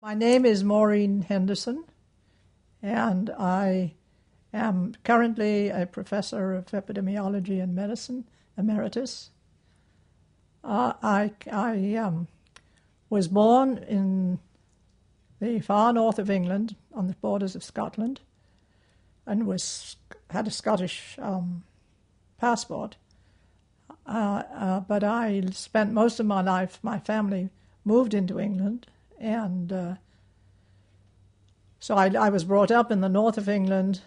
My name is Maureen Henderson, and I am currently a professor of epidemiology and medicine, emeritus. I was born in the far north of England, on the borders of Scotland, and had a Scottish passport. But I spent most of my life, my family moved into England, and so I was brought up in the north of England,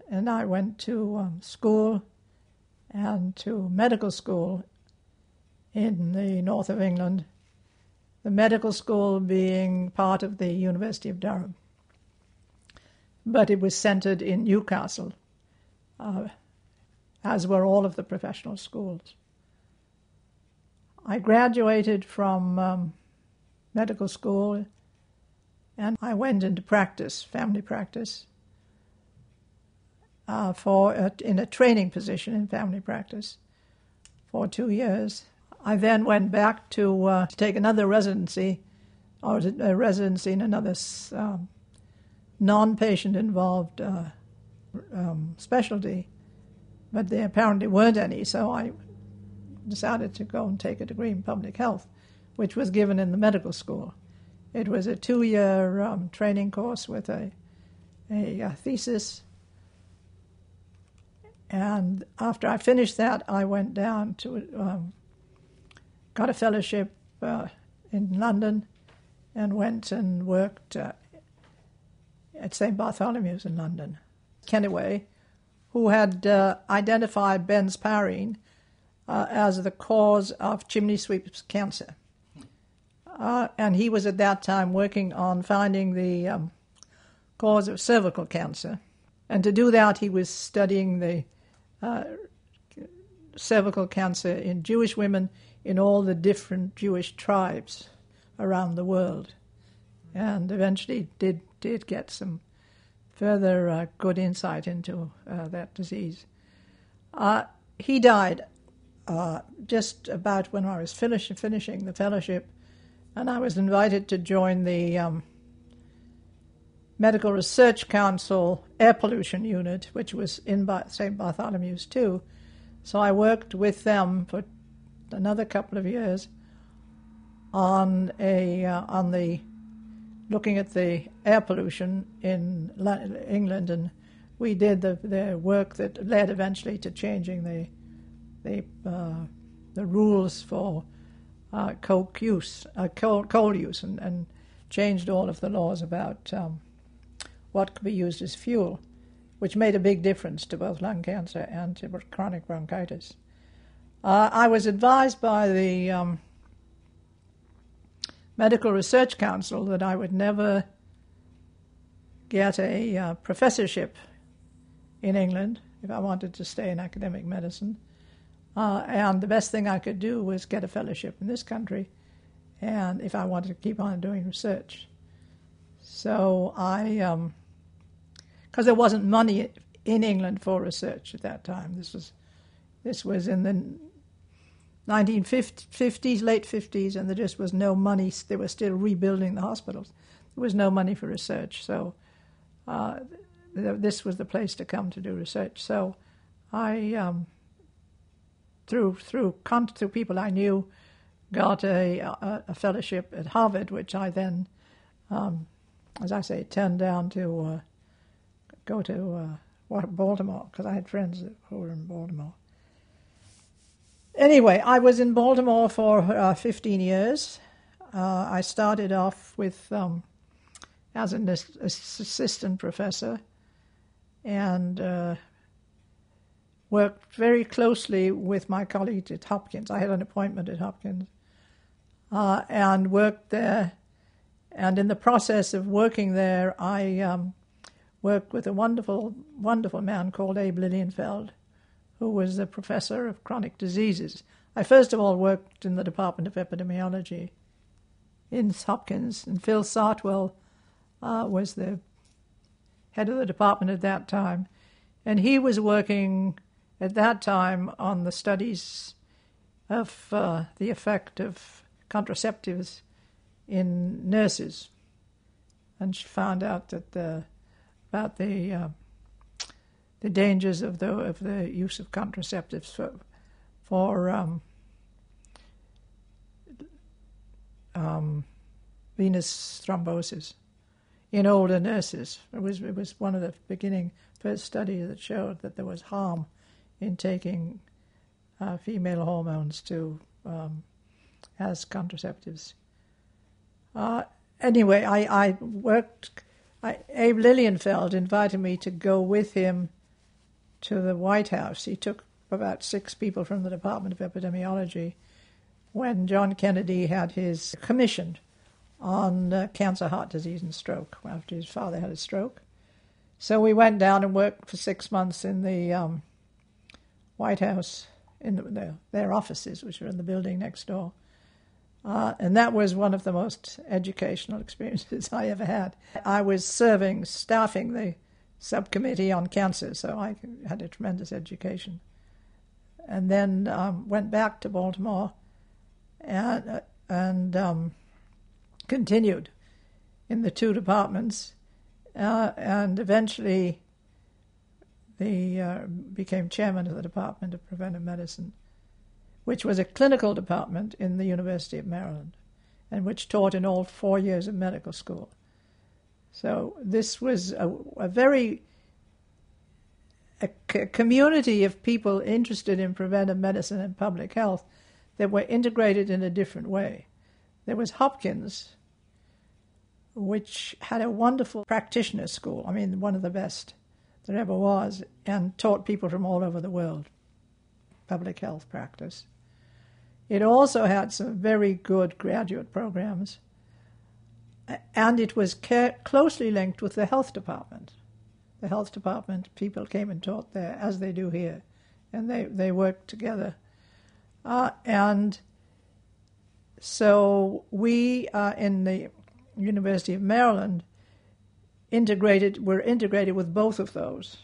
and I went to school and to medical school in the north of England, the medical school being part of the University of Durham. But it was centred in Newcastle, as were all of the professional schools. I graduated from medical school, and I went into practice, family practice, in a training position in family practice for 2 years. I then went back to take another residency, or a residency in another non-patient involved specialty, but there apparently weren't any, so I decided to go and take a degree in public health, which was given in the medical school. It was a 2-year training course with a thesis, and after I finished that, I went down to got a fellowship in London, and went and worked at St. Bartholomew's in London. Kennaway, who had identified benzparine as the cause of chimney sweep cancer. And he was at that time working on finding the cause of cervical cancer. And to do that, he was studying the cervical cancer in Jewish women in all the different Jewish tribes around the world. And eventually did get some further good insight into that disease. He died just about when I was finishing the fellowship, and I was invited to join the Medical Research Council Air Pollution Unit, which was in St. Bartholomew's too. So I worked with them for another couple of years on looking at the air pollution in England, and we did the work that led eventually to changing the rules for coal use, and changed all of the laws about what could be used as fuel, which made a big difference to both lung cancer and to chronic bronchitis. I was advised by the Medical Research Council that I would never get a professorship in England if I wanted to stay in academic medicine. And the best thing I could do was get a fellowship in this country, and if I wanted to keep on doing research. So because there wasn't money in England for research at that time. This was in the 1950s, late 50s, and there just was no money. They were still rebuilding the hospitals. There was no money for research, so this was the place to come to do research. So I, through people I knew, got a fellowship at Harvard, which I then, as I say, turned down to go to Baltimore, because I had friends who were in Baltimore. Anyway, I was in Baltimore for 15 years. I started off with as an assistant professor, and worked very closely with my colleagues at Hopkins. I had an appointment at Hopkins, and worked there. And in the process of working there, I worked with a wonderful, wonderful man called Abe Lilienfeld, who was a professor of chronic diseases. I first of all worked in the Department of Epidemiology in Hopkins, and Phil Sartwell was the head of the department at that time. And he was working at that time on the studies of the effect of contraceptives in nurses. and she found out that about the dangers of the use of contraceptives for venous thrombosis in older nurses. It was one of the first studies that showed that there was harm in taking female hormones as contraceptives. Anyway, Abe Lilienfeld invited me to go with him to the White House. He took about 6 people from the Department of Epidemiology when John Kennedy had his commission on cancer, heart disease, and stroke after his father had a stroke. So we went down and worked for 6 months in the White House, in their offices, which were in the building next door. And that was one of the most educational experiences I ever had. I was staffing the subcommittee on cancer, so I had a tremendous education. And then went back to Baltimore and continued in the 2 departments, and eventually became chairman of the Department of Preventive Medicine, which was a clinical department in the University of Maryland, and which taught in all 4 years of medical school. So this was a community of people interested in preventive medicine and public health that were integrated in a different way. There was Hopkins, which had a wonderful practitioner school, one of the best there ever was, and taught people from all over the world public health practice. It also had some very good graduate programs, and it was closely linked with the health department. The health department people came and taught there, as they do here, and they worked together. And so we, in the University of Maryland, were integrated with both of those.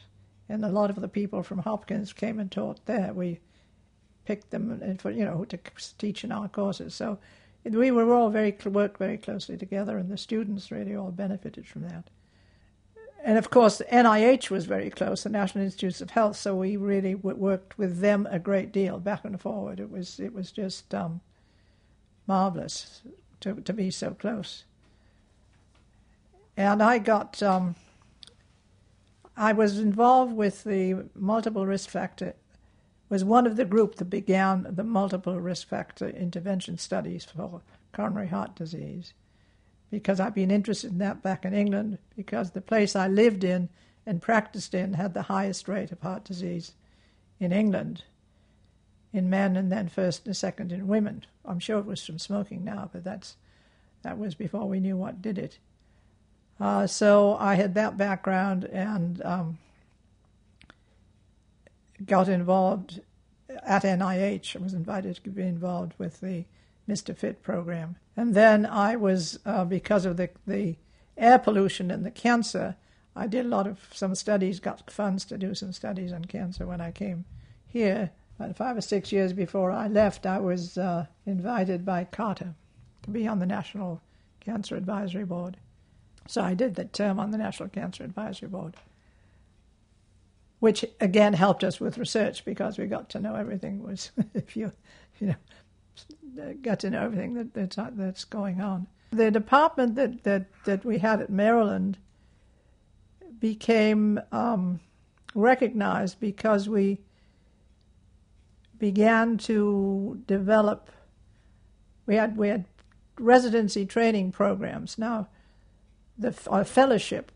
And a lot of the people from Hopkins came and taught there. We picked them to teach in our courses. So we were all worked very closely together, and the students really all benefited from that. And of course, the NIH was very close, the National Institutes of Health, so we really worked with them a great deal, back and forward. It was just marvelous to be so close. And I was involved with the multiple risk factor, was one of the group that began the multiple risk factor intervention studies for coronary heart disease, because I've been interested in that back in England, because the place I lived in and practiced in had the highest rate of heart disease in England in men, and then first and second in women. I'm sure it was from smoking now, but that was before we knew what did it. So I had that background and got involved at NIH. I was invited to be involved with the Mr. Fit program. And then I was, because of the air pollution and the cancer, I did some studies, got funds to do some studies on cancer when I came here. About 5 or 6 years before I left, I was invited by Carter to be on the National Cancer Advisory Board. So I did that term on the National Cancer Advisory Board, which again helped us with research, because we got to know everything got to know everything that's going on. The department that we had at Maryland became recognized because we began to develop. We had residency training programs. Now, our fellowship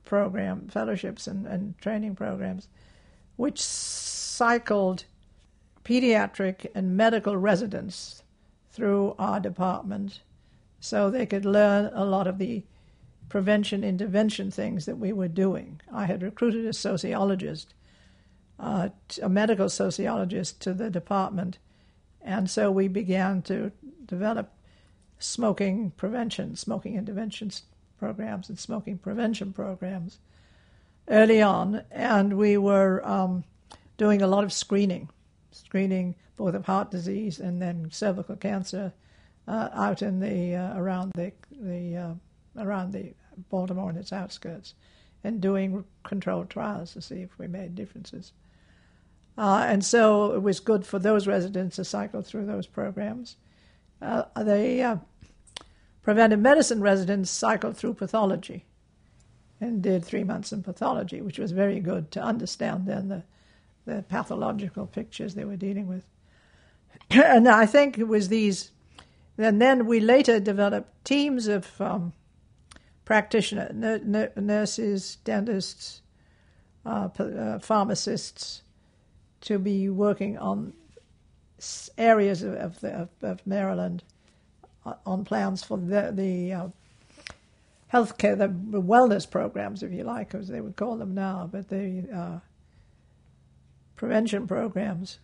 program, fellowships and training programs, which cycled pediatric and medical residents through our department so they could learn a lot of the prevention intervention things that we were doing. I had recruited a sociologist, a medical sociologist, to the department, and so we began to develop smoking prevention, smoking interventions programs and smoking prevention programs early on, and we were doing a lot of screening both of heart disease and then cervical cancer out in around the around the Baltimore and its outskirts, and doing controlled trials to see if we made differences. And so it was good for those residents to cycle through those programs. The preventive medicine residents cycled through pathology and did 3 months in pathology, which was very good to understand then the pathological pictures they were dealing with. And I think it was these, and then we later developed teams of practitioners, nurses, dentists, pharmacists, to be working on areas of Maryland on plans for the healthcare, the wellness programs, if you like, as they would call them now, but the prevention programs.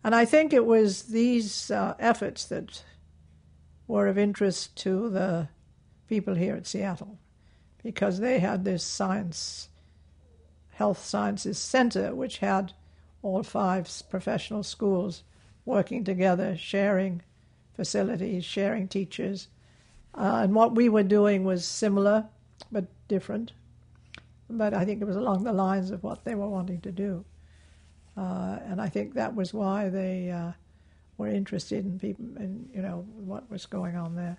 And I think it was these efforts that were of interest to the people here at Seattle, because they had this health sciences center, which had all 5 professional schools working together, sharing facilities, sharing teachers. And what we were doing was similar but different. But I think it was along the lines of what they were wanting to do. And I think that was why they were interested in people, in what was going on there.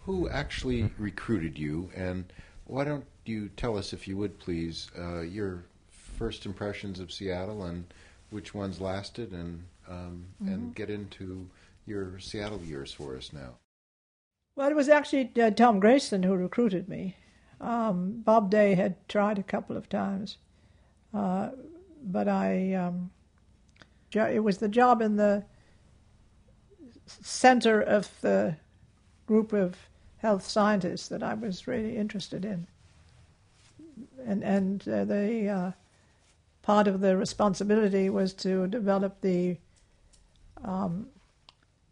Who actually recruited you, and why don't you tell us, if you would please, your first impressions of Seattle and which ones lasted, and get into your Seattle years for us now. Well, it was actually Tom Grayson who recruited me. Bob Day had tried a couple of times, but it was the job in the center of the group of health scientists that I was really interested in. And the part of the responsibility was to develop the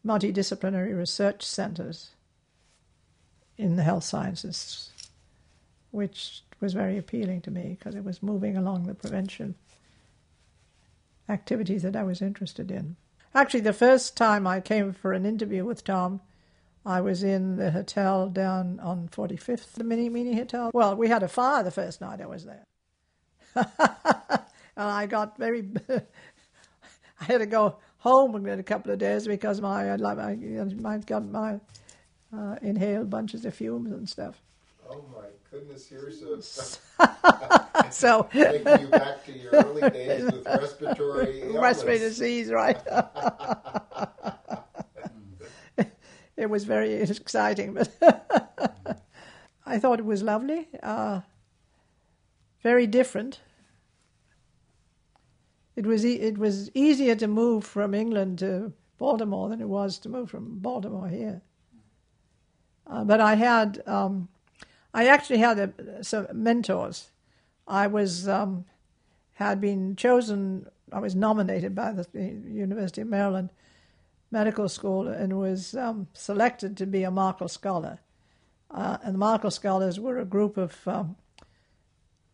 multidisciplinary research centers in the health sciences, which was very appealing to me because it was moving along the prevention activities that I was interested in. Actually, the first time I came for an interview with Tom, I was in the hotel down on 45th, the mini hotel. Well, we had a fire the first night I was there. And I got very... I had to go home in a couple of days because I got my inhaled bunches of fumes and stuff. Oh my goodness, here's a... So taking you back to your early days with respiratory illness. Respiratory disease, right. It was very exciting, but I thought it was lovely, very different. It was easier to move from England to Baltimore than it was to move from Baltimore here. But I actually had some mentors. I was had been chosen. I was nominated by the University of Maryland Medical School and was selected to be a Markle Scholar. And the Markle Scholars were a group of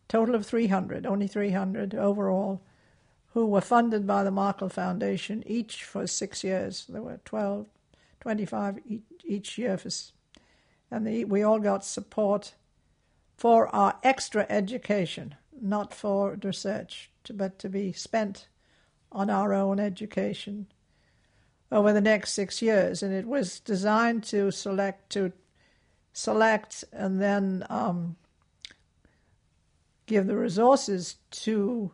total of 300, only 300 overall, who were funded by the Markle Foundation, each for 6 years. There were 25 each year. We all got support for our extra education, not for research, but to be spent on our own education over the next 6 years. And it was designed to select and then give the resources to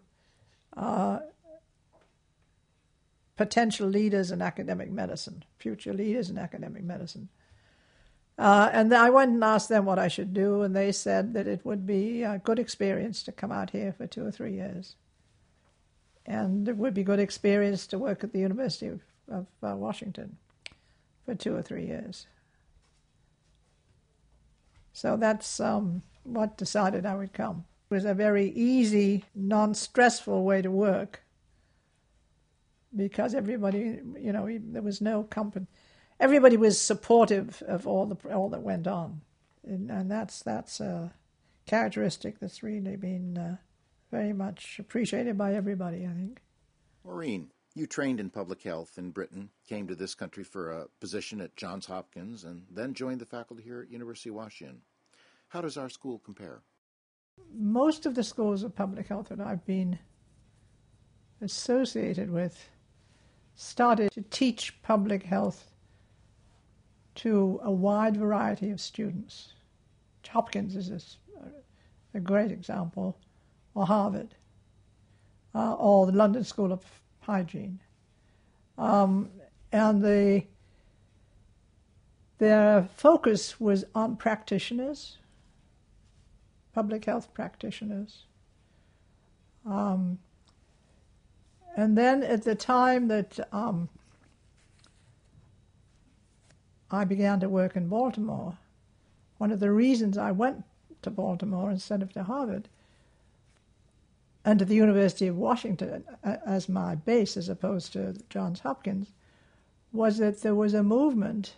potential leaders in academic medicine, future leaders in academic medicine. And I went and asked them what I should do, and they said that it would be a good experience to come out here for 2 or 3 years. And it would be good experience to work at the University of Washington for 2 or 3 years. So that's what decided I would come. It was a very easy, non-stressful way to work because everybody, there was no company. Everybody was supportive of all that went on, and that's a characteristic that's really been very much appreciated by everybody, I think. Maureen, You trained in public health in Britain, came to this country for a position at Johns Hopkins, and then joined the faculty here at University of Washington. How does our school compare? Most of the schools of public health that I've been associated with started to teach public health to a wide variety of students. Hopkins is a great example, or Harvard, or the London School of Hygiene. And their focus was on practitioners, public health practitioners. And then at the time that I began to work in Baltimore, one of the reasons I went to Baltimore instead of to Harvard and to the University of Washington as my base as opposed to Johns Hopkins was that there was a movement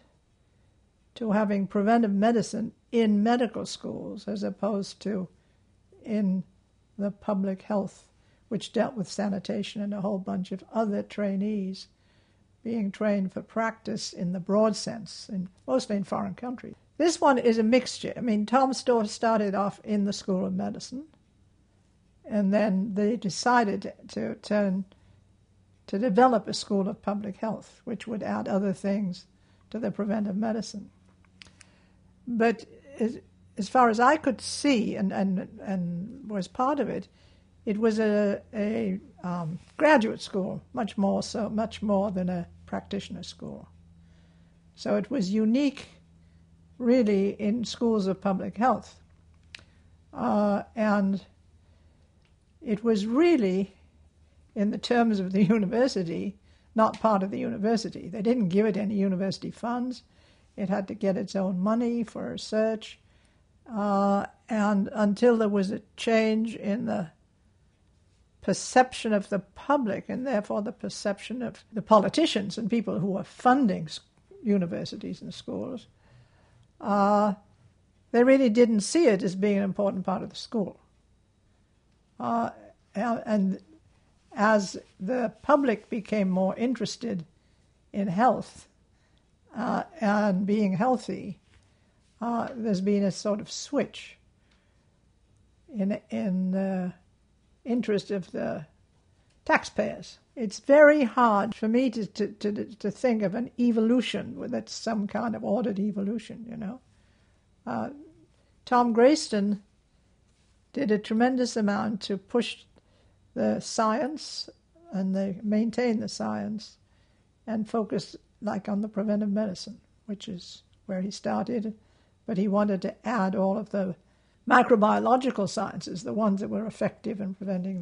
to having preventive medicine in medical schools as opposed to in the public health, which dealt with sanitation and a whole bunch of other trainees being trained for practice in the broad sense, mostly in foreign countries. This one is a mixture. I mean, Tom Storr started off in the School of Medicine, and then they decided to develop a School of Public Health, which would add other things to the preventive medicine. But as far as I could see, and was part of it, it was a graduate school, much more than a practitioner school. So it was unique, really, in schools of public health. And it was really, in the terms of the university, not part of the university. They didn't give it any university funds. It had to get its own money for research. And until there was a change in the perception of the public, and therefore the perception of the politicians and people who were funding universities and schools, they really didn't see it as being an important part of the school. And as the public became more interested in health and being healthy, there's been a sort of switch in the interest of the taxpayers. It's very hard for me to think of an evolution that's some kind of ordered evolution, you know. Tom Grayston did a tremendous amount to push the science and they maintain the science and focus like on the preventive medicine, which is where he started, but he wanted to add all of the microbiological sciences, the ones that were effective in preventing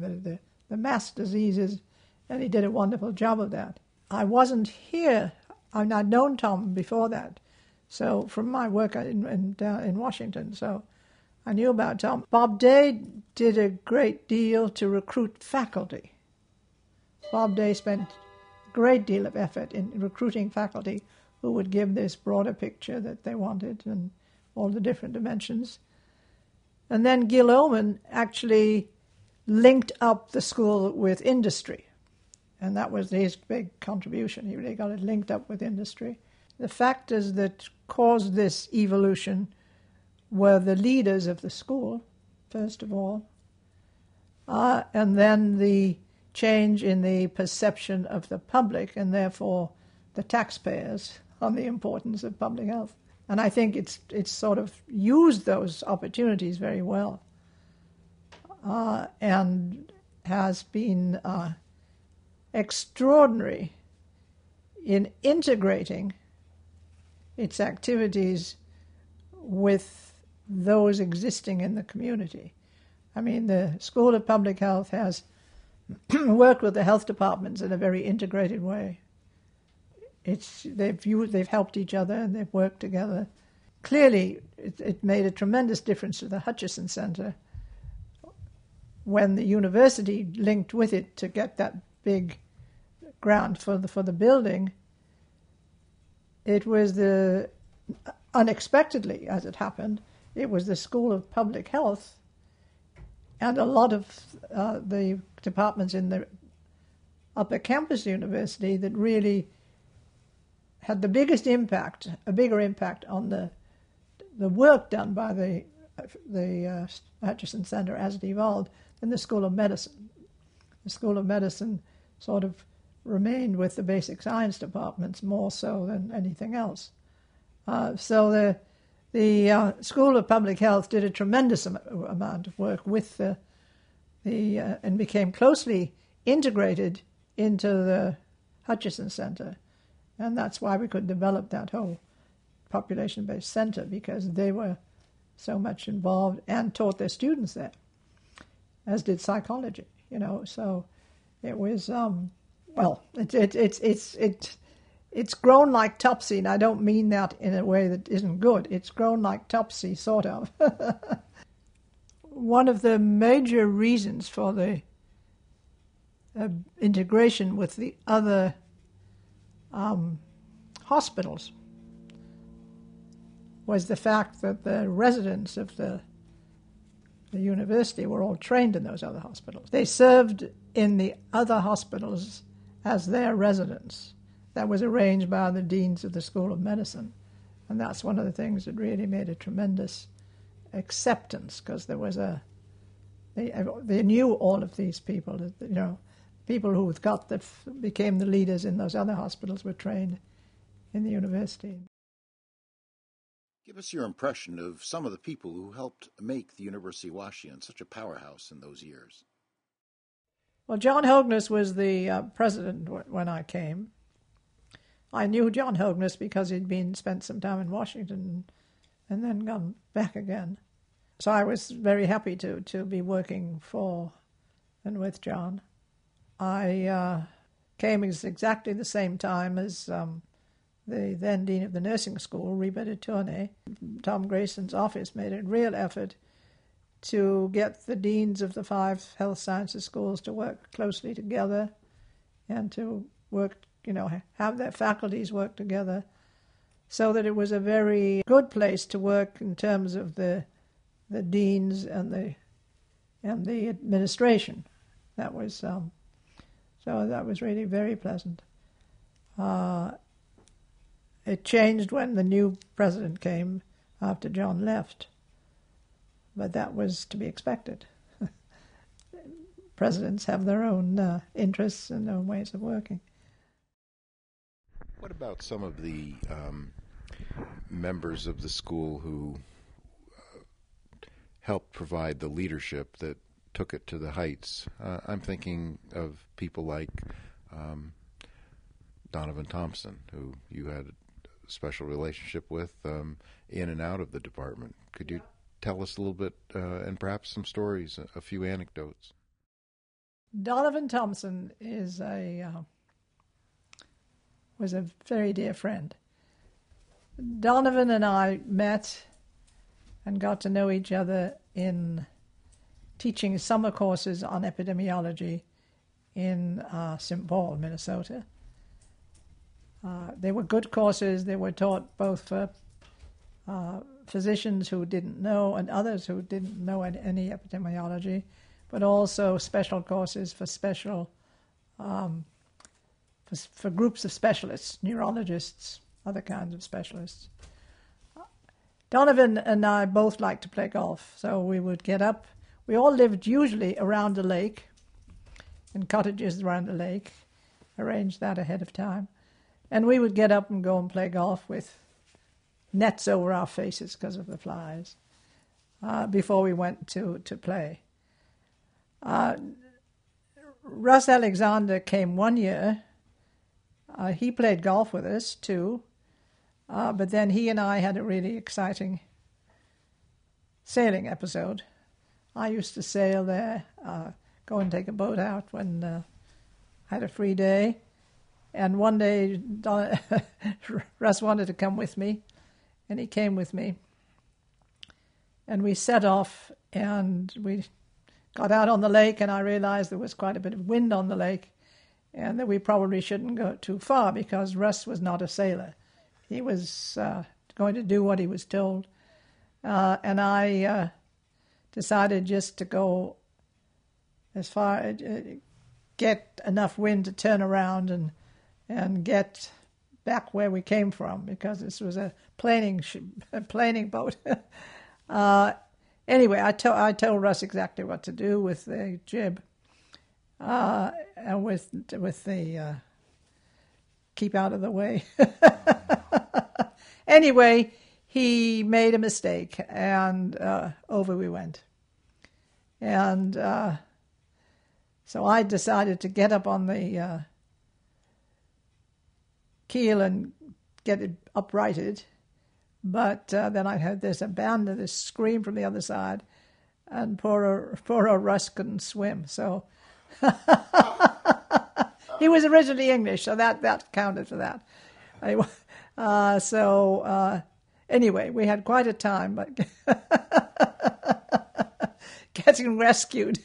the mass diseases, and he did a wonderful job of that. I wasn't here. I'd known Tom before that, so from my work in Washington, so I knew about Tom. Bob Day did a great deal to recruit faculty. Bob Day spent a great deal of effort in recruiting faculty who would give this broader picture that they wanted and all the different dimensions. And then Gil Oman actually linked up the school with industry, and that was his big contribution. He really got it linked up with industry. The factors that caused this evolution were the leaders of the school, first of all, and then the change in the perception of the public and therefore the taxpayers on the importance of public health. And I think it's sort of used those opportunities very well and has been extraordinary in integrating its activities with those existing in the community. I mean, the School of Public Health has worked with the health departments in a very integrated way. They've helped each other and they've worked together. Clearly, it made a tremendous difference to the Hutchison Center when the university linked with it to get that big grant for the building. It was unexpectedly, as it happened, it was the School of Public Health and a lot of the departments in the upper campus university that really had the biggest impact, a bigger impact on the work done by the Hutchison Center as it evolved than the School of Medicine. The School of Medicine sort of remained with the basic science departments more so than anything else. So the School of Public Health did a tremendous amount of work with and became closely integrated into the Hutchison Center. And that's why we could develop that whole population-based center, because they were so much involved and taught their students there, as did psychology, So it was, it's grown like Topsy, and I don't mean that in a way that isn't good. It's grown like Topsy, sort of. One of the major reasons for the integration with the other hospitals was the fact that the residents of the university were all trained in those other hospitals. They served in the other hospitals as their residents. That was arranged by the deans of the School of Medicine. And that's one of the things that really made a tremendous acceptance, because there was they knew all of these people, people who became the leaders in those other hospitals were trained in the university. Give us your impression of some of the people who helped make the University of Washington such a powerhouse in those years. Well, John Hogness was the president when I came. I knew John Hogness because he'd spent some time in Washington and then gone back again. So I was very happy to be working for and with John. I came exactly the same time as the then Dean of the Nursing School, Reba de Tournay. Tom Grayson's office made a real effort to get the deans of the 5 health sciences schools to work closely together and to work, have their faculties work together, so that it was a very good place to work in terms of the deans and the administration. That was so that was really very pleasant. It changed when the new president came after John left, but that was to be expected. Presidents have their own interests and their own ways of working. What about some of the members of the school who helped provide the leadership that took it to the heights? I'm thinking of people like Donovan Thompson, who you had a special relationship with in and out of the department. Could you tell us a little bit, and perhaps some stories, a few anecdotes? Donovan Thompson was a very dear friend. Donovan and I met and got to know each other in teaching summer courses on epidemiology in St. Paul, Minnesota. They were good courses. They were taught both for physicians who didn't know and others who didn't know any epidemiology, but also special courses for for groups of specialists, neurologists, other kinds of specialists. Donovan and I both liked to play golf, so we would get up. We all lived usually around the lake, in cottages around the lake, arranged that ahead of time. And we would get up and go and play golf with nets over our faces because of the flies before we went to play. Russ Alexander came one year. He played golf with us too, but then he and I had a really exciting sailing episode. I used to sail there, go and take a boat out when I had a free day. And one day, Russ wanted to come with me, and he came with me. And we set off, and we got out on the lake, and I realized there was quite a bit of wind on the lake, and that we probably shouldn't go too far because Russ was not a sailor. He was going to do what he was told. And I decided just to go as far, get enough wind to turn around and get back where we came from, because this was a planing boat. Anyway, I told Russ exactly what to do with the jib, and with the keep out of the way. Anyway, he made a mistake, and over we went. And so I decided to get up on the keel and get it uprighted. But then I heard this scream from the other side, and poor old Russ couldn't swim. So he was originally English, so that counted for that. Anyway, we had quite a time, but getting rescued.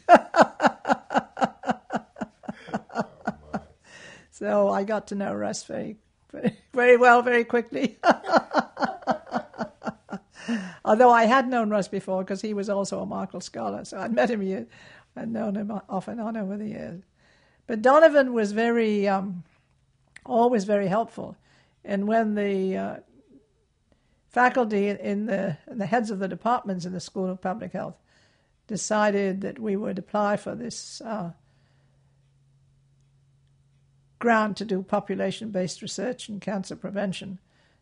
So I got to know Russ very, very, very well, very quickly. Although I had known Russ before, because he was also a Markle scholar, so I'd met him I'd known him off and on over the years. But Donovan was always very helpful. And when the faculty and the heads of the departments in the School of Public Health decided that we would apply for this grant to do population-based research in cancer prevention,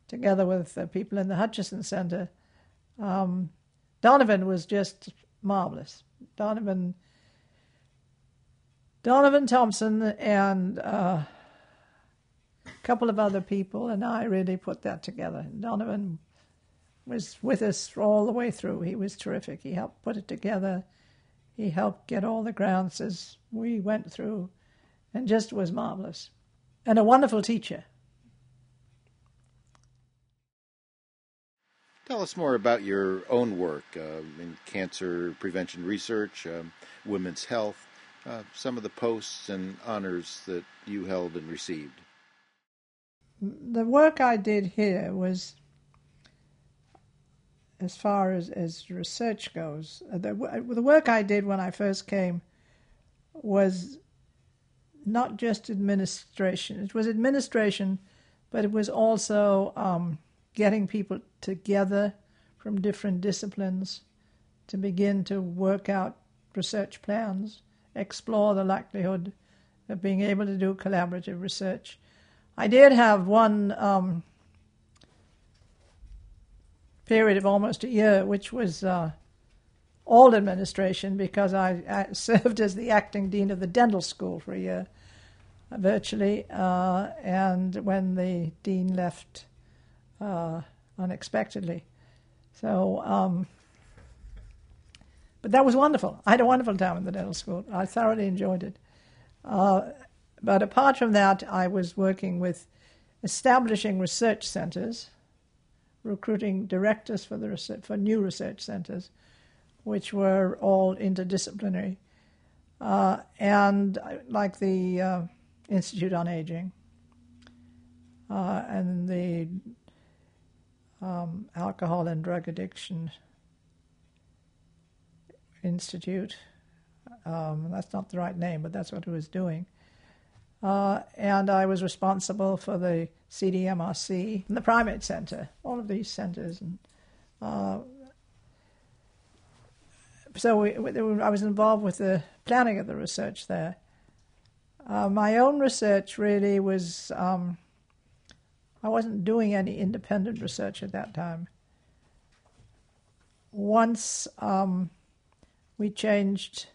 together with people in the Hutchison Center, Donovan was just marvelous. Donovan Thompson and a couple of other people and I really put that together. Donovan was with us all the way through. He was terrific. He helped put it together. He helped get all the grants as we went through, and just was marvelous. And a wonderful teacher. Tell us more about your own work in cancer prevention research, women's health, some of the posts and honors that you held and received. The work I did here was, as far as research goes, the work I did when I first came was not just administration. It was administration, but it was also getting people together from different disciplines to begin to work out research plans, explore the likelihood of being able to do collaborative research. I did have one period of almost a year, which was all administration, because I served as the acting dean of the dental school for a year, virtually, and when the dean left unexpectedly. So, but that was wonderful. I had a wonderful time in the dental school. I thoroughly enjoyed it. But apart from that, I was working with establishing research centers, recruiting directors for new research centers, which were all interdisciplinary, and like the Institute on Aging and the Alcohol and Drug Addiction Institute. That's not the right name, but that's what it was doing. And I was responsible for the CDMRC and the Primate Center, all of these centers. And so I was involved with the planning of the research there. My own research really was, I wasn't doing any independent research at that time. Once we changed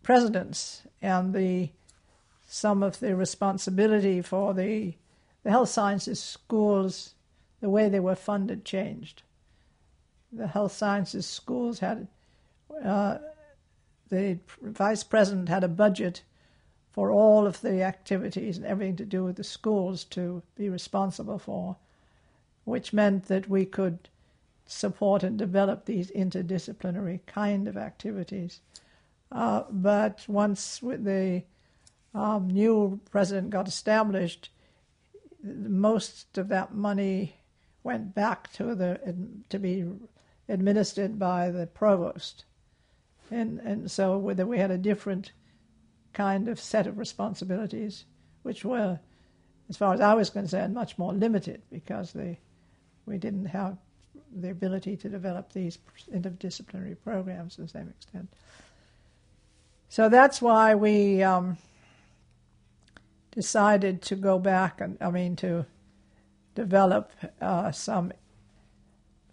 presidents, and some of the responsibility for the health sciences schools, the way they were funded, changed. The health sciences schools had, the vice president had a budget for all of the activities and everything to do with the schools to be responsible for, which meant that we could support and develop these interdisciplinary kind of activities. But once the new president got established, most of that money went back to be administered by the provost. And so whether we had a different kind of set of responsibilities, which were, as far as I was concerned, much more limited because we didn't have the ability to develop these interdisciplinary programs to the same extent. So that's why we decided to go back to develop some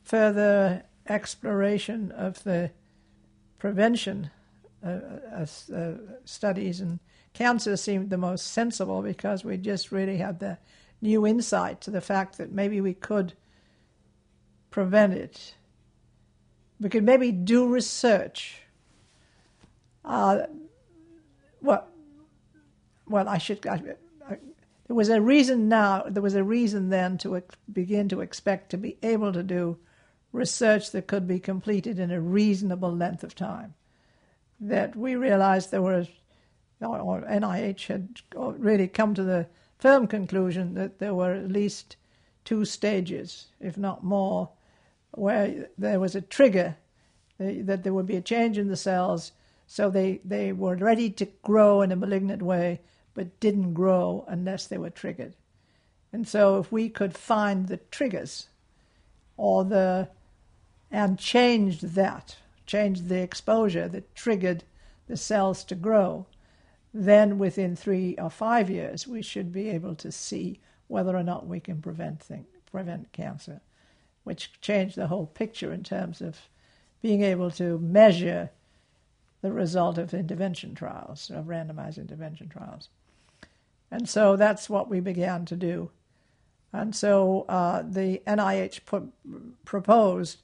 further exploration of the prevention studies, and cancer seemed the most sensible because we just really had the new insight to the fact that maybe we could prevent it. We could maybe do research. There was a reason then to begin to expect to be able to do research that could be completed in a reasonable length of time. That we realized or NIH had really come to the firm conclusion that there were at least 2 stages, if not more, where there was a trigger, that there would be a change in the cells, so they were ready to grow in a malignant way, but didn't grow unless they were triggered. And so if we could find the triggers and change the exposure that triggered the cells to grow, then within 3 or 5 years we should be able to see whether or not we can prevent cancer, which changed the whole picture in terms of being able to measure the result of intervention trials, of randomized intervention trials. And so that's what we began to do. And so the NIH proposed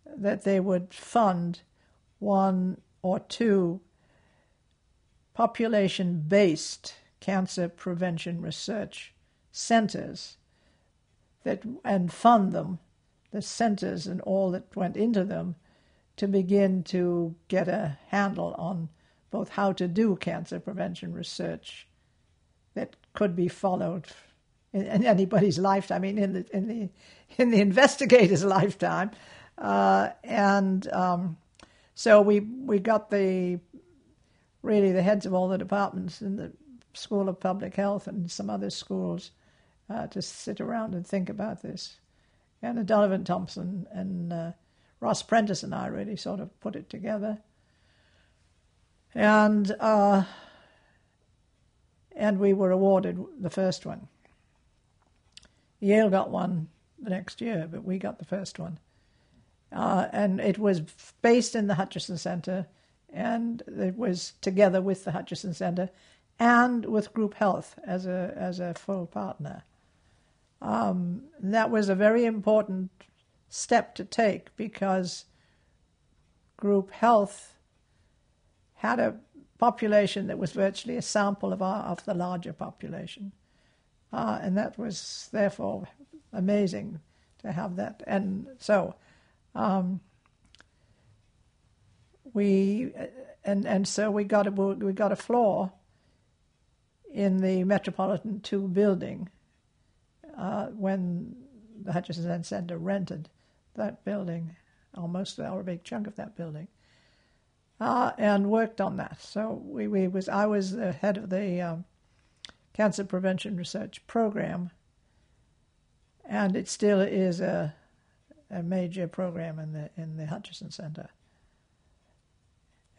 that they would fund 1 or 2 population-based cancer prevention research centers and fund them, the centers and all that went into them, to begin to get a handle on both how to do cancer prevention research that could be followed in anybody's lifetime, in the investigator's lifetime. So we got the heads of all the departments in the School of Public Health and some other schools to sit around and think about this. And Donovan Thompson and Ross Prentice and I really sort of put it together. And we were awarded the first one. Yale got one the next year, but we got the first one. And it was based in the Hutchinson Center, and it was together with the Hutchinson Center and with Group Health as a full partner. That was a very important step to take because Group Health had a population that was virtually a sample of the larger population. And that was therefore amazing to have that. And so we got a floor in the Metropolitan 2 building when the Hutchinson Center rented that building, almost a big chunk of that building, and worked on that. So I was the head of the Cancer Prevention Research Program, and it still is a major program in the Hutchinson Center.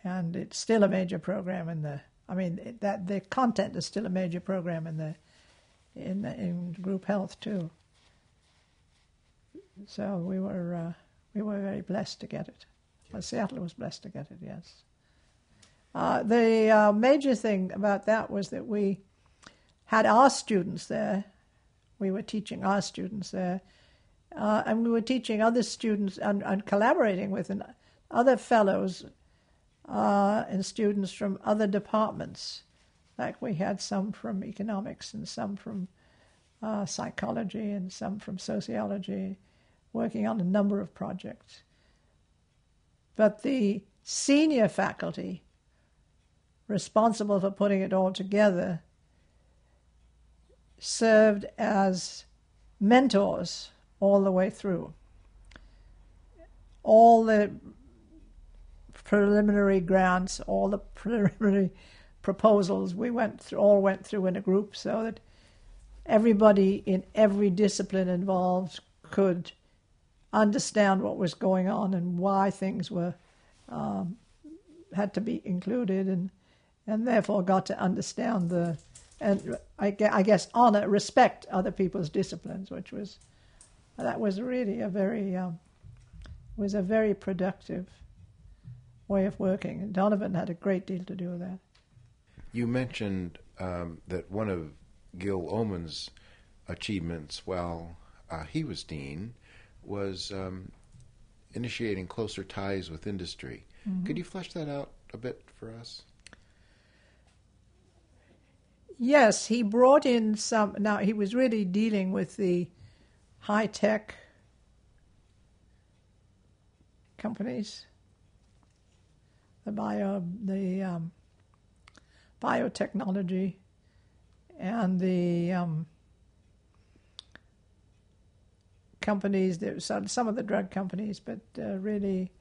And it's still a major program the content is still a major program in Group Health too. So we were very blessed to get it. Well, Seattle was blessed to get it, yes. The major thing about that was that we had our students there. We were teaching our students there. And we were teaching other students and collaborating with other fellows and students from other departments. Like we had some from economics and some from psychology and some from sociology, working on a number of projects. But the senior faculty responsible for putting it all together served as mentors all the way through. All the preliminary grants, all the preliminary proposals, we went through in a group so that everybody in every discipline involved could understand what was going on and why things were had to be included, and therefore got to understand I guess respect other people's disciplines, that was really a very productive way of working, and Donovan had a great deal to do with that. You mentioned that one of Gil Omen's achievements while he was dean was initiating closer ties with industry. Mm-hmm. Could you flesh that out a bit for us? Yes, he brought in some. Now, he was really dealing with the high-tech companies, the biotechnology, and the companies. There some of the drug companies, but really,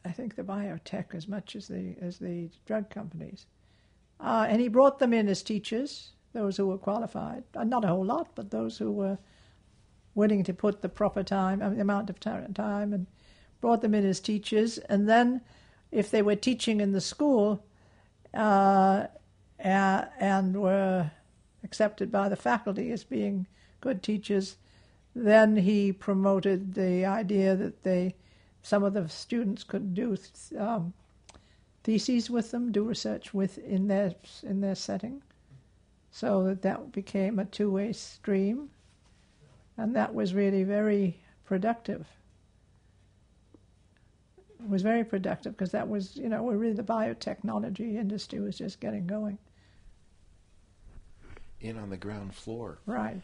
I think the biotech as much as the drug companies. And he brought them in as teachers, those who were qualified. Not a whole lot, but those who were willing to put the proper time, the amount of time, and brought them in as teachers. And then, if they were teaching in the school and were accepted by the faculty as being good teachers, then he promoted the idea that some of the students could do theses with them, do research in their setting, so that became a two-way stream, and that was really very productive. It was very productive because that was, really the biotechnology industry was just getting going. In on the ground floor. Right.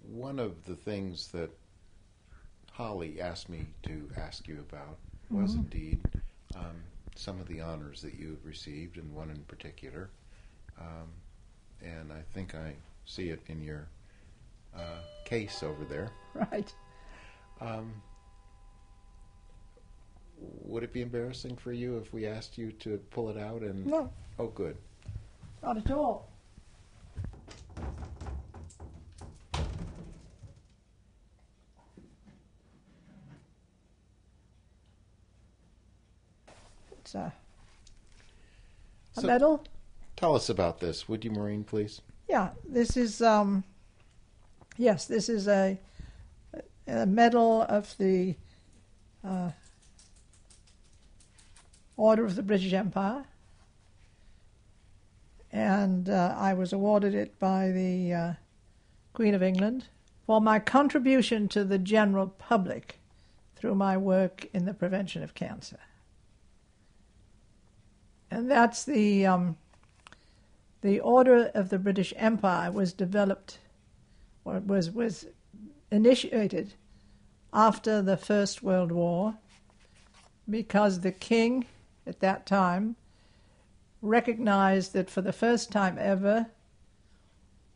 One of the things that Holly asked me to ask you about was indeed some of the honors that you have received, and one in particular. And I think I see it in your case over there. Right. Would it be embarrassing for you if we asked you to pull it out? No. Oh, good. Not at all. It's a medal. Tell us about this, would you, Maureen, please? Yeah, this is this is a medal of the Order of the British Empire, and I was awarded it by the Queen of England for my contribution to the general public through my work in the prevention of cancer. And that's the Order of the British Empire was developed, or was initiated after the First World War, because the king at that time recognized that for the first time ever,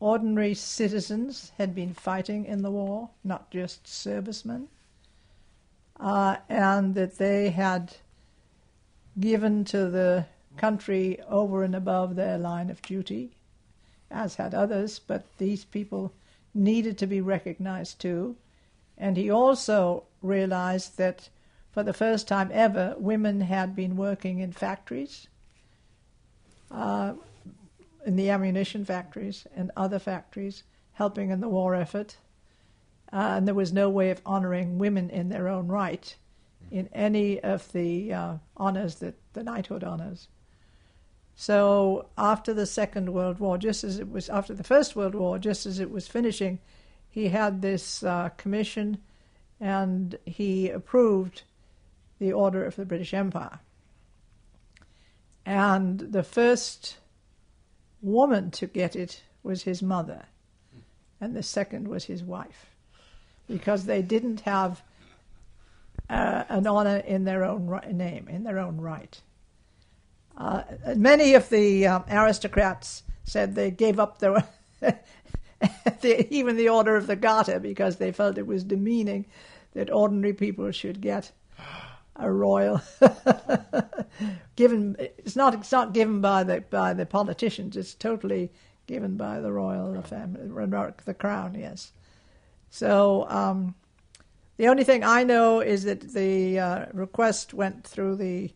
ordinary citizens had been fighting in the war, not just servicemen, and that they had given to the country over and above their line of duty, as had others, but these people needed to be recognized too. And he also realized that for the first time ever, women had been working in factories, in the ammunition factories and other factories, helping in the war effort. And there was no way of honoring women in their own right in any of the honors, the knighthood honors. So after the Second World War, after the First World War, just as it was finishing, he had this commission, and he approved the Order of the British Empire. And the first woman to get it was his mother, and the second was his wife, because they didn't have an honor in their own name, in their own right. Many of the aristocrats said they gave up their even the Order of the Garter, because they felt it was demeaning that ordinary people should get a royal given. It's not given by the politicians. It's totally given by the royal family, the crown. Yes. So the only thing I know is that the request went through the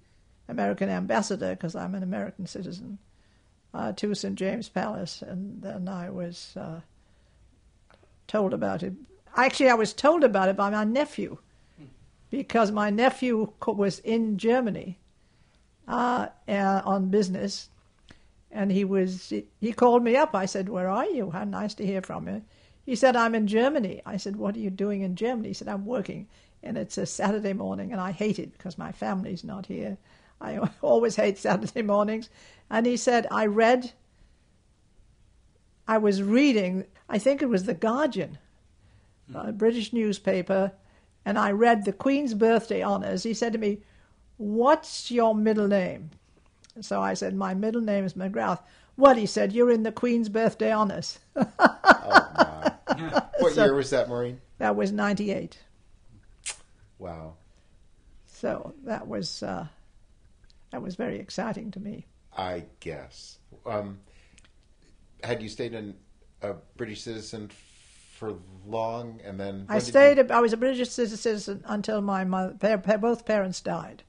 American ambassador, because I'm an American citizen, to St. James Palace, and then I was told about it. Actually, I was told about it by my nephew, because my nephew was in Germany on business, and he called me up. I said, "Where are you? How nice to hear from you." He said, "I'm in Germany." I said, "What are you doing in Germany?" He said, "I'm working, and it's a Saturday morning, and I hate it because my family's not here. I always hate Saturday mornings." And he said, I was reading, I think it was The Guardian, a British newspaper, and I read the Queen's birthday honours. He said to me, "What's your middle name?" So I said, "My middle name is McGrath." "Well," he said, "you're in the Queen's birthday honours." Oh, my. What year was that, Maureen? That was 98. Wow. So that was very exciting to me. I guess. Had you stayed a British citizen for long, and then I was a British citizen until my mother, both parents died,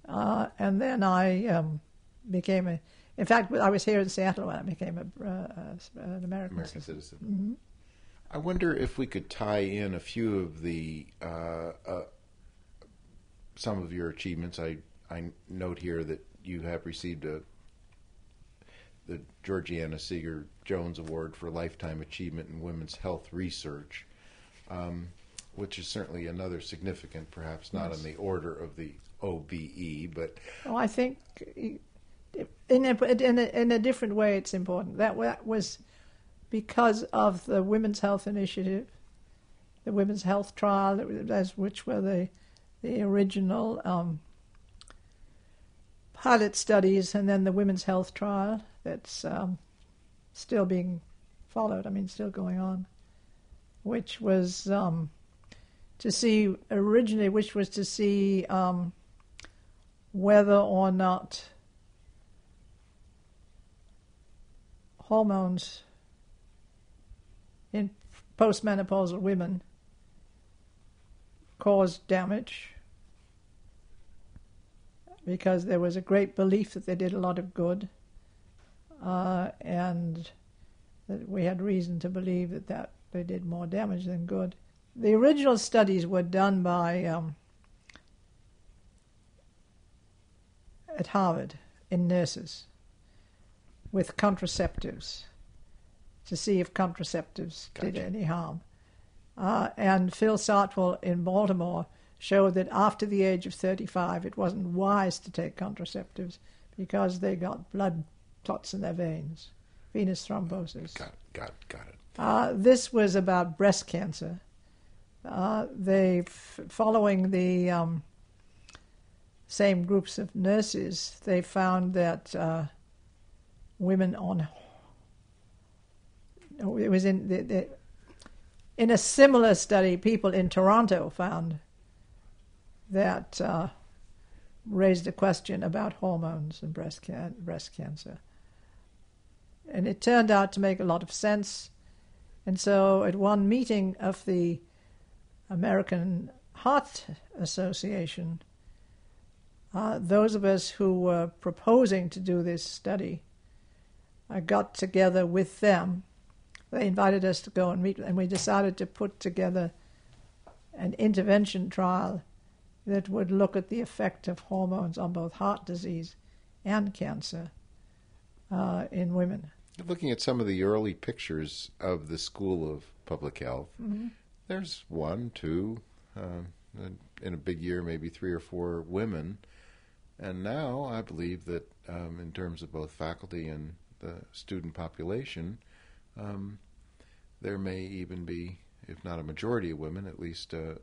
and then I became in fact, I was here in Seattle when I became an American citizen. Mm-hmm. I wonder if we could tie in a few of the some of your achievements. I note here that you have received the Georgiana Seeger Jones Award for Lifetime Achievement in Women's Health Research, which is certainly another significant, perhaps not in the order of the OBE, but... Oh, I think in a different way it's important. That was because of the Women's Health Initiative, the Women's Health Trial, which were the original pilot studies, and then the Women's Health Trial that's still being followed, still going on, which was to see whether or not hormones in postmenopausal women cause damage, because there was a great belief that they did a lot of good, and that we had reason to believe that they did more damage than good. The original studies were done by at Harvard in nurses with contraceptives to see if contraceptives did any harm. And Phil Sartwell in Baltimore showed that after the age of 35 it wasn't wise to take contraceptives because they got blood clots in their veins, venous thrombosis. Got it. This was about breast cancer. Following the same groups of nurses, they found that women on... It was in a similar study, people in Toronto found that raised a question about hormones and breast cancer. And it turned out to make a lot of sense. And so at one meeting of the American Heart Association, those of us who were proposing to do this study got together with them. They invited us to go and meet, and we decided to put together an intervention trial that would look at the effect of hormones on both heart disease and cancer in women. Looking at some of the early pictures of the School of Public Health, there's one, two, in a big year, maybe 3 or 4 women. And now I believe that in terms of both faculty and the student population, there may even be, if not a majority of women, at least a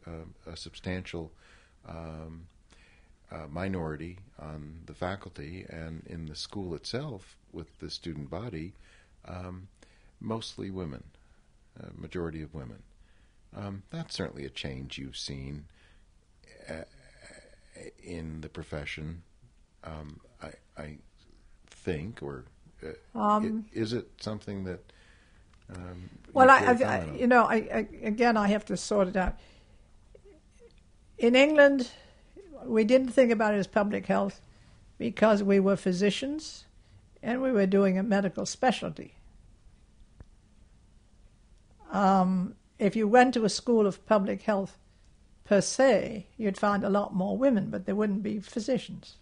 substantial minority on the faculty and in the school itself with the student body. mostly women, majority of women. That's certainly a change you've seen in the profession, I think, or is it something that well, again, I have to sort it out. In England, we didn't think about it as public health because we were physicians and we were doing a medical specialty. If you went to a school of public health per se, you'd find a lot more women, but there wouldn't be physicians.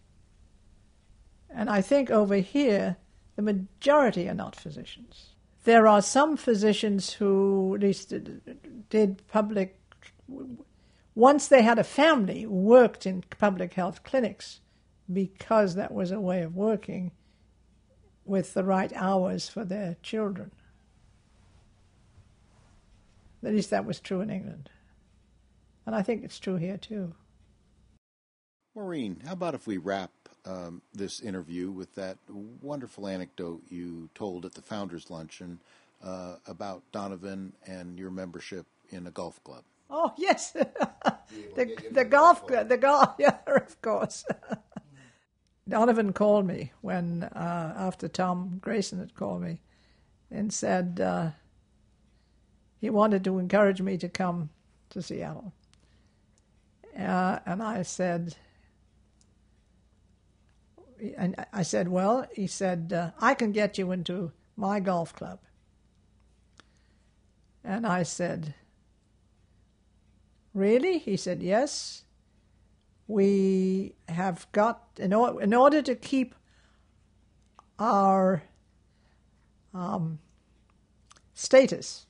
And I think over here, the majority are not physicians. There are some physicians who at least did public, once they had a family, worked in public health clinics because that was a way of working with the right hours for their children. At least that was true in England. And I think it's true here too. Maureen, how about if we wrap this interview with that wonderful anecdote you told at the Founders Luncheon about Donovan and your membership in a golf club? Oh, yes. the golf club, yeah, of course. Donovan called me when, after Tom Grayson had called me, and said he wanted to encourage me to come to Seattle. And I said, well, he said, I can get you into my golf club. And I said, really? He said, yes. We have got, in order to keep our status,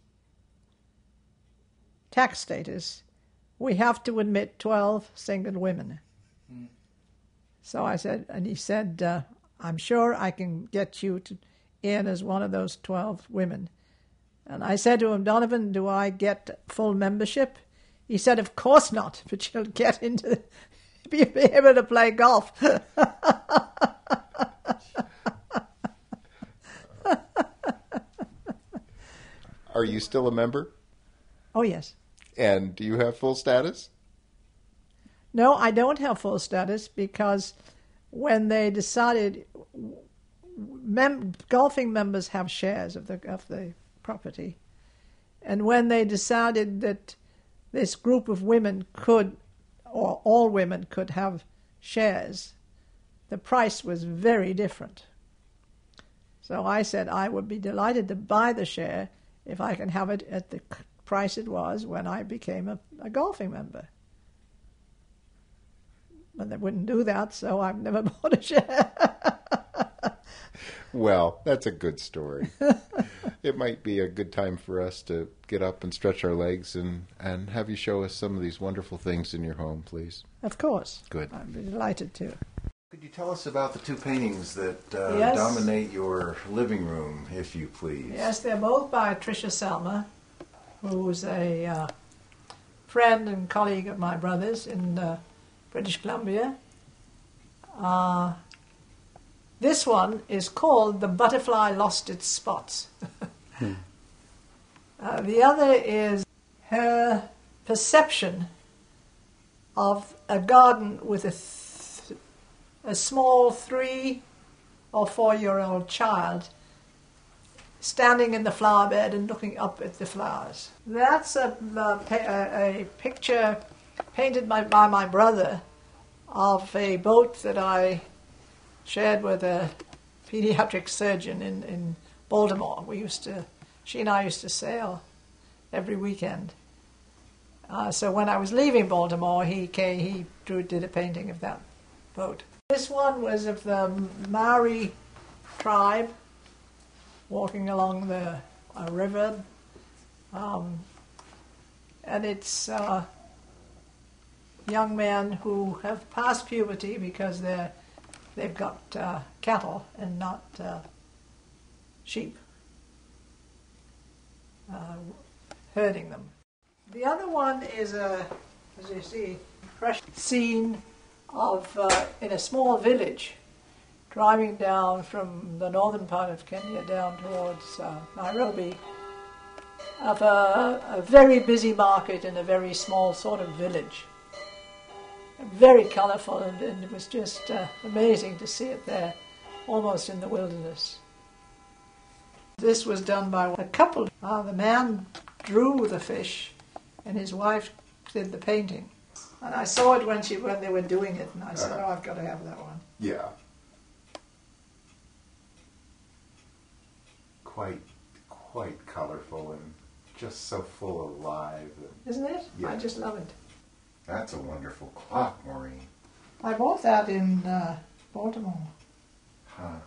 tax status, we have to admit 12 single women. Mm. So I said, and he said, I'm sure I can get you in as one of those 12 women. And I said to him, Donovan, do I get full membership? He said, of course not, but you'll get into, be able to play golf. Are you still a member? Oh, yes. And do you have full status? No, I don't have full status because when they decided, golfing members have shares of the property, and when they decided that this group of women could, or all women could have shares, the price was very different. So I said I would be delighted to buy the share if I can have it at the price it was when I became a golfing member. But they wouldn't do that, so I've never bought a share. Well, that's a good story. It might be a good time for us to get up and stretch our legs and have you show us some of these wonderful things in your home, please. Of course. Good. I'd be delighted to. Could you tell us about the two paintings that Yes. dominate your living room, if you please? Yes, they're both by Tricia Selmer, who's a friend and colleague of my brother's in British Columbia. This one is called The Butterfly Lost Its Spots. The other is her perception of a garden with a small 3 or 4-year-old child standing in the flower bed and looking up at the flowers. That's a picture painted by my brother of a boat that I shared with a pediatric surgeon in Baltimore. She and I used to sail every weekend. So when I was leaving Baltimore, he did a painting of that boat. This one was of the Maori tribe walking along a river, and it's young men who have passed puberty because they've got cattle and not sheep, herding them. The other one is as you see, fresh scene of in a small village driving down from the northern part of Kenya down towards Nairobi, of a very busy market in a very small sort of village. Very colourful, and it was just amazing to see it there, almost in the wilderness. This was done by a couple. The man drew the fish, and his wife did the painting. And I saw it when they were doing it, and I said, "Oh, I've got to have that one." Yeah. Quite colourful and just so full of life. Isn't it? Yeah. I just love it. That's a wonderful clock, Maureen. I bought that in Baltimore. Huh.